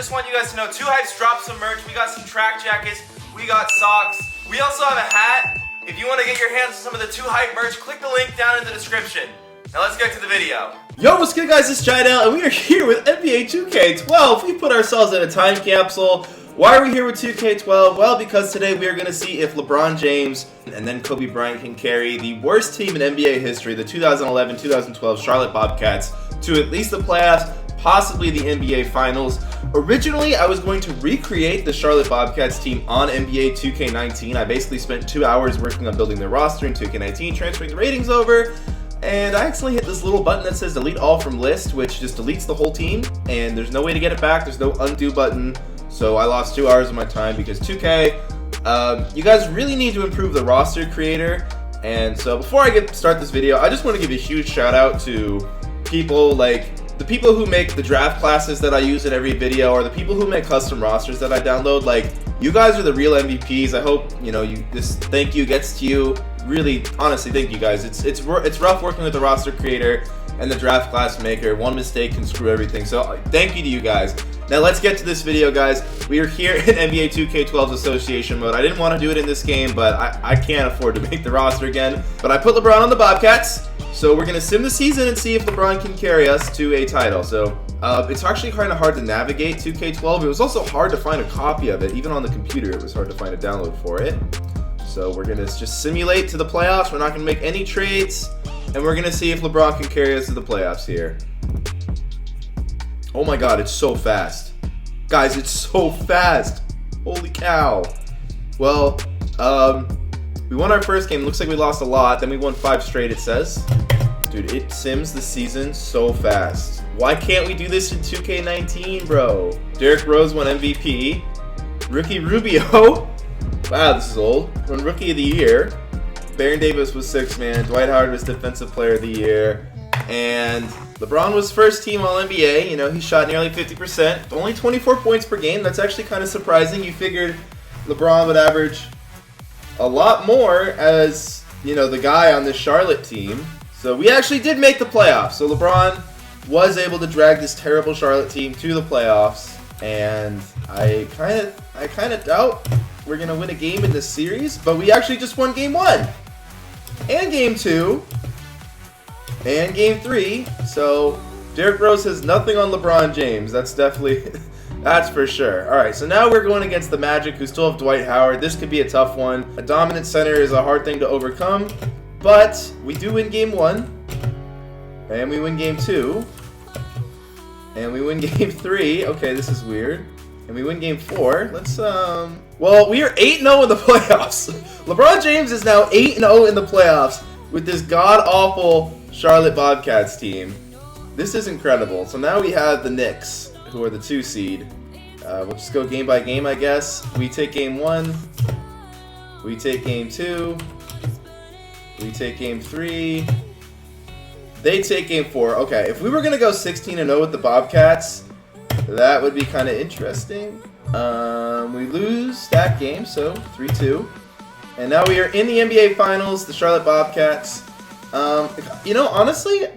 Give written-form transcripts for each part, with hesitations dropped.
just want you guys to know, Two Hypes dropped some merch. We got some track jackets, we got socks, we also have a hat. If you want to get your hands on some of the Two Hype merch, click the link down in the description. Now let's get to the video. Yo, what's good guys, it's Chidel, and we are here with NBA 2K12. We put ourselves in a time capsule. Why are we here with 2K12? Well, because today we are going to see if LeBron James and then Kobe Bryant can carry the worst team in NBA history, the 2011-2012 Charlotte Bobcats, to at least the playoffs, possibly the NBA Finals. Originally, I was going to recreate the Charlotte Bobcats team on NBA 2K19. I basically spent 2 hours working on building their roster in 2K19, transferring the ratings over, and I accidentally hit this little button that says delete all from list, which just deletes the whole team, and there's no way to get it back. There's no undo button. So I lost 2 hours of my time because 2K, you guys really need to improve the roster creator. And so before I start this video, I just want to give a huge shout out to people like the people who make the draft classes that I use in every video, or the people who make custom rosters that I download. Like, you guys are the real MVPs. I hope, you know, this thank you gets to you. Really, honestly, thank you guys. It's rough working with the roster creator and the draft class maker. One mistake can screw everything. So thank you to you guys. Now let's get to this video, guys. We are here in NBA 2K12's association mode. I didn't want to do it in this game, but I can't afford to make the roster again. But I put LeBron on the Bobcats, so we're gonna sim the season and see if LeBron can carry us to a title. So it's actually kind of hard to navigate 2K12. It was also hard to find a copy of it. Even on the computer, it was hard to find a download for it. So we're gonna just simulate to the playoffs. We're not gonna make any trades, and we're gonna see if LeBron can carry us to the playoffs here. Oh my god, it's so fast. Guys, it's so fast. Holy cow. Well, we won our first game. Looks like we lost a lot. Then we won 5 straight, it says. Dude, it sims the season so fast. Why can't we do this in 2K19, bro? Derrick Rose won MVP. Ricky Rubio. Wow, this is old. Won Rookie of the Year. Baron Davis was 6th man. Dwight Howard was Defensive Player of the Year. And LeBron was first team All-NBA. You know, he shot nearly 50%. Only 24 points per game. That's actually kind of surprising. You figured LeBron would average a lot more as, you know, the guy on this Charlotte team. So we actually did make the playoffs. So LeBron was able to drag this terrible Charlotte team to the playoffs. And I kind of doubt we're going to win a game in this series. But we actually just won Game 1. And Game 2. And Game 3, so Derrick Rose has nothing on LeBron James. That's definitely, that's for sure. All right, so now we're going against the Magic, who still have Dwight Howard. This could be a tough one. A dominant center is a hard thing to overcome, but we do win Game 1, and we win Game 2, and we win Game 3. Okay, this is weird. And we win Game 4. Let's, well, we are 8-0 in the playoffs. LeBron James is now 8-0 in the playoffs with this god-awful Charlotte Bobcats team. This is incredible. So now we have the Knicks, who are the 2 seed. We'll just go game by game, I guess. We take Game 1. We take Game 2. We take Game 3. They take Game 4. Okay, if we were going to go 16-0 with the Bobcats, that would be kind of interesting. We lose that game, so 3-2. And now we are in the NBA Finals, the Charlotte Bobcats. You know, honestly,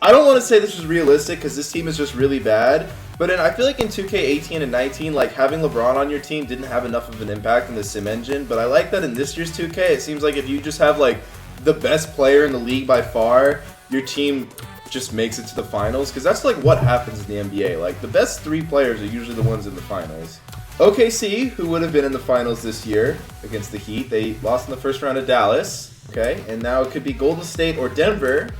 I don't want to say this was realistic because this team is just really bad. But I feel like in 2K18 and 19, like, having LeBron on your team didn't have enough of an impact in the sim engine. But I like that in this year's 2K, it seems like if you just have, like, the best player in the league by far, your team just makes it to the finals. Because that's, like, what happens in the NBA. Like, the best 3 players are usually the ones in the finals. OKC, who would have been in the finals this year against the Heat, they lost in the first round of Dallas. Okay, and now it could be Golden State or Denver.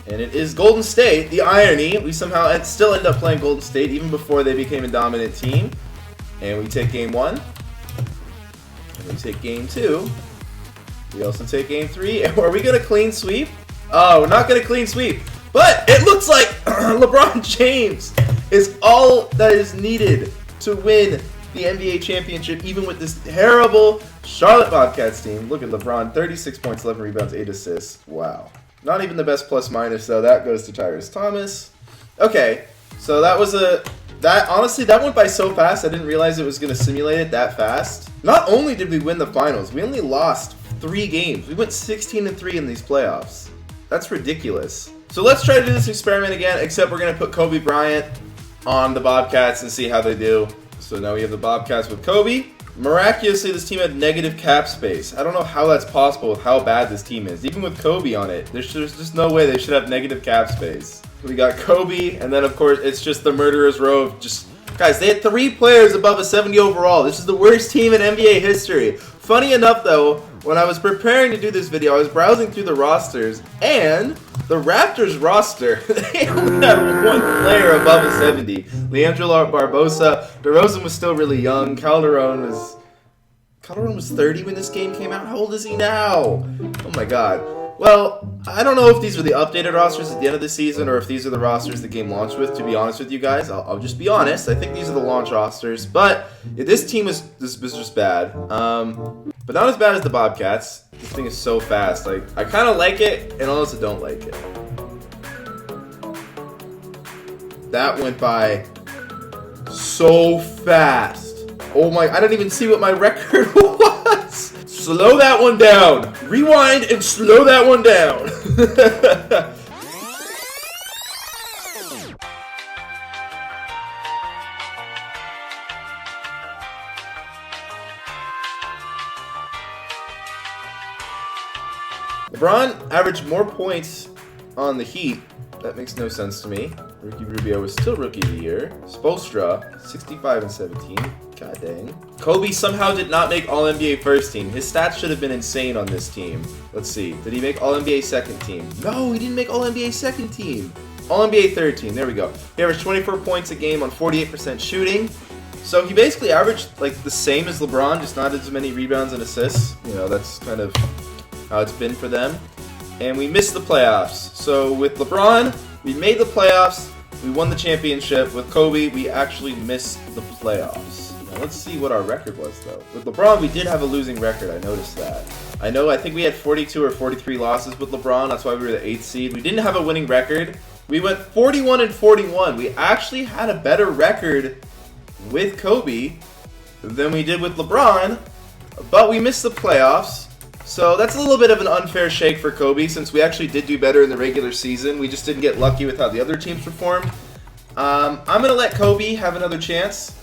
And it is Golden State. The irony, we somehow still end up playing Golden State even before they became a dominant team. And we take Game 1. And we take Game 2. We also take Game 3. And are we going to clean sweep? Oh, we're not going to clean sweep. But it looks like LeBron James is all that is needed to win the NBA championship, even with this terrible Charlotte Bobcats team. Look at LeBron, 36 points, 11 rebounds, 8 assists. Wow. Not even the best plus-minus, though. That goes to Tyrese Thomas. Okay, so that was honestly, that went by so fast, I didn't realize it was going to simulate it that fast. Not only did we win the finals, we only lost 3 games. We went 16-3 in these playoffs. That's ridiculous. So let's try to do this experiment again, except we're going to put Kobe Bryant on the Bobcats and see how they do. So now we have the Bobcats with Kobe. Miraculously, this team had negative cap space. I don't know how that's possible with how bad this team is. Even with Kobe on it, there's just no way they should have negative cap space. We got Kobe, and then of course it's just the murderer's row of just... Guys, they had 3 players above a 70 overall. This is the worst team in NBA history. Funny enough though, when I was preparing to do this video, I was browsing through the rosters, and the Raptors roster, they only had 1 player above a 70. Leandro Barbosa. DeRozan was still really young. Calderon was 30 when this game came out. How old is he now? Oh my god. Well, I don't know if these are the updated rosters at the end of the season or if these are the rosters the game launched with, to be honest with you guys. I'll just be honest. I think these are the launch rosters. But yeah, this team was just bad. But not as bad as the Bobcats. This thing is so fast. Like, I kind of like it, and I also don't like it. That went by so fast. Oh my, I didn't even see what my record was. Slow that one down. Rewind and slow that one down. LeBron averaged more points on the Heat. That makes no sense to me. Ricky Rubio was still Rookie of the Year. Spoelstra, 65 and 17. God dang. Kobe somehow did not make All-NBA first team. His stats should have been insane on this team. Let's see. Did he make All-NBA second team? No, he didn't make All-NBA second team. All-NBA third team. There we go. He averaged 24 points a game on 48% shooting. So he basically averaged like the same as LeBron, just not as many rebounds and assists. You know, that's kind of how it's been for them. And we missed the playoffs. So with LeBron, we made the playoffs. We won the championship. With Kobe, we actually missed the playoffs. Now let's see what our record was, though. With LeBron, we did have a losing record. I noticed that. I think we had 42 or 43 losses with LeBron. That's why we were the 8th seed. We didn't have a winning record. We went 41 and 41. We actually had a better record with Kobe than we did with LeBron, but we missed the playoffs. So that's a little bit of an unfair shake for Kobe, since we actually did do better in the regular season. We just didn't get lucky with how the other teams performed. I'm going to let Kobe have another chance,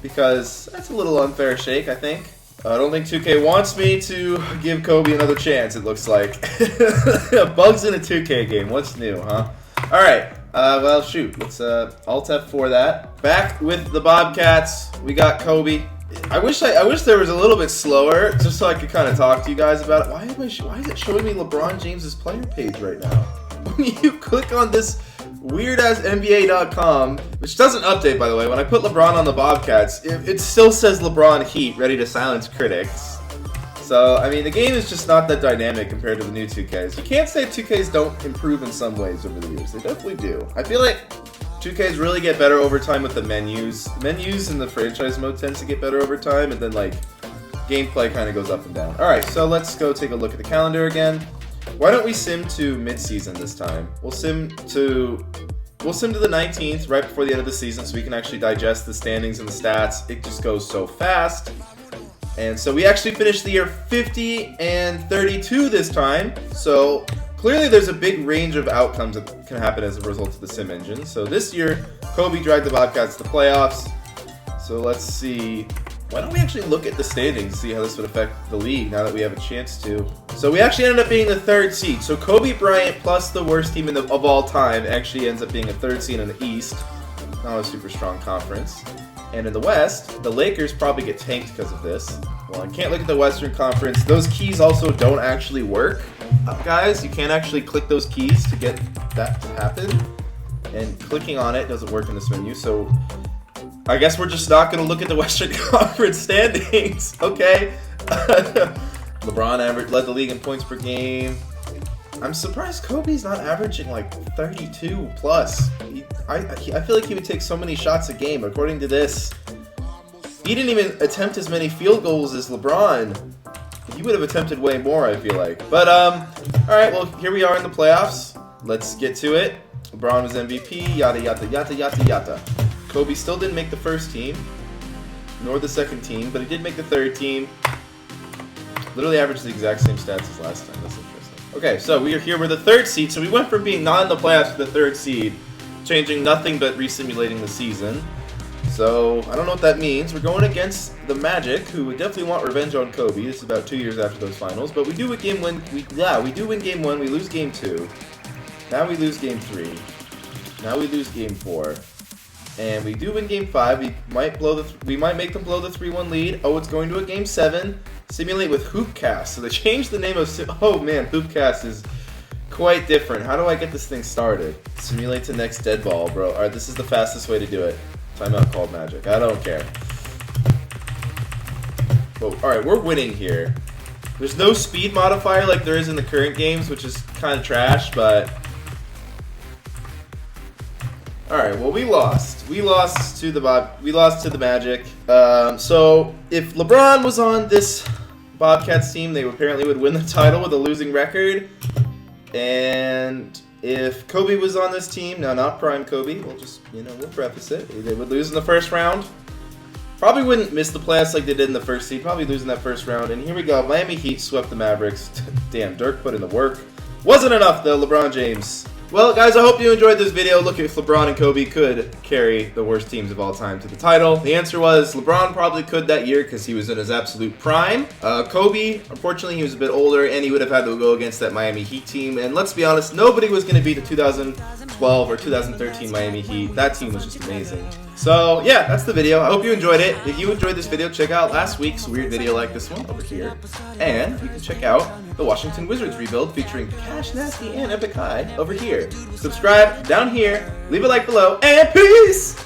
because that's a little unfair shake, I think. I don't think 2K wants me to give Kobe another chance, it looks like. Bugs in a 2K game, what's new, huh? Alright, well shoot, let's Alt F4 that. Back with the Bobcats, we got Kobe. I wish there was a little bit slower, just so I could kind of talk to you guys about it. Why is it showing me LeBron James's player page right now? When you click on this weird-ass NBA.com, which doesn't update, by the way. When I put LeBron on the Bobcats, it still says LeBron Heat, ready to silence critics. So, I mean, the game is just not that dynamic compared to the new 2Ks. You can't say 2Ks don't improve in some ways over the years. They definitely do. I feel like 2Ks really get better over time with the menus. Menus in the franchise mode tends to get better over time, and then, like, gameplay kind of goes up and down. Alright, so let's go take a look at the calendar again. Why don't we sim to mid-season this time? We'll sim to the 19th, right before the end of the season, so we can actually digest the standings and the stats. It just goes so fast. And so we actually finished the year 50 and 32 this time. So clearly there's a big range of outcomes that can happen as a result of the sim engine. So this year, Kobe dragged the Bobcats to the playoffs. So let's see. Why don't we actually look at the standings and see how this would affect the league now that we have a chance to. So we actually ended up being the 3rd seed. So Kobe Bryant plus the worst team of all time actually ends up being a 3rd seed in the East. Not a super strong conference. And in the West, the Lakers probably get tanked because of this. Well, I can't look at the Western Conference. Those keys also don't actually work. Guys, you can't actually click those keys to get that to happen. And clicking on it doesn't work in this menu, so I guess we're just not going to look at the Western Conference standings. Okay. LeBron led the league in points per game. I'm surprised Kobe's not averaging like 32 plus. I feel like he would take so many shots a game. According to this, he didn't even attempt as many field goals as LeBron. He would have attempted way more, I feel like. But, alright, well, here we are in the playoffs. Let's get to it. LeBron was MVP, yada, yada, yada, yada, yada. Kobe still didn't make the first team, nor the second team, but he did make the 3rd team. Literally averaged the exact same stats as last time. That's interesting. Okay, so we are here. We're the 3rd seed, so we went from being not in the playoffs to the 3rd seed. changing nothing but resimulating the season. So, I don't know what that means. We're going against the Magic, who would definitely want revenge on Kobe. This is about 2 years after those finals. But we do win game 1. We do win game 1. We lose game 2. Now we lose game 3. Now we lose game 4. And we do win game 5. We might make them blow the 3-1 lead. Oh, it's going to a game 7. Simulate with Hoopcast. So they changed the name of... Oh, man, Hoopcast is quite different. How do I get this thing started? Simulate to next dead ball, bro. Alright, this is the fastest way to do it. Timeout called Magic. I don't care. Well, alright, we're winning here. There's no speed modifier like there is in the current games, which is kind of trash, but... Alright, well, we lost. We lost to the Magic. So, if LeBron was on this Bobcats team, they apparently would win the title with a losing record. And... if Kobe was on this team, now not prime Kobe, we'll just, we'll preface it. They would lose in the first round. Probably wouldn't miss the playoffs like they did in the first seed. Probably losing that first round. And here we go. Miami Heat swept the Mavericks. Damn, Dirk put in the work. Wasn't enough though, LeBron James. Well, guys, I hope you enjoyed this video. Look, if LeBron and Kobe could carry the worst teams of all time to the title. The answer was LeBron probably could that year because he was in his absolute prime. Kobe, unfortunately, he was a bit older, and he would have had to go against that Miami Heat team. And let's be honest, nobody was going to beat the 2012 or 2013 Miami Heat. That team was just amazing. So, yeah, that's the video. I hope you enjoyed it. If you enjoyed this video, check out last week's weird video like this one over here. And you can check out the Washington Wizards rebuild featuring Cash Nasty and Epic High over here. Subscribe down here, leave a like below, and peace!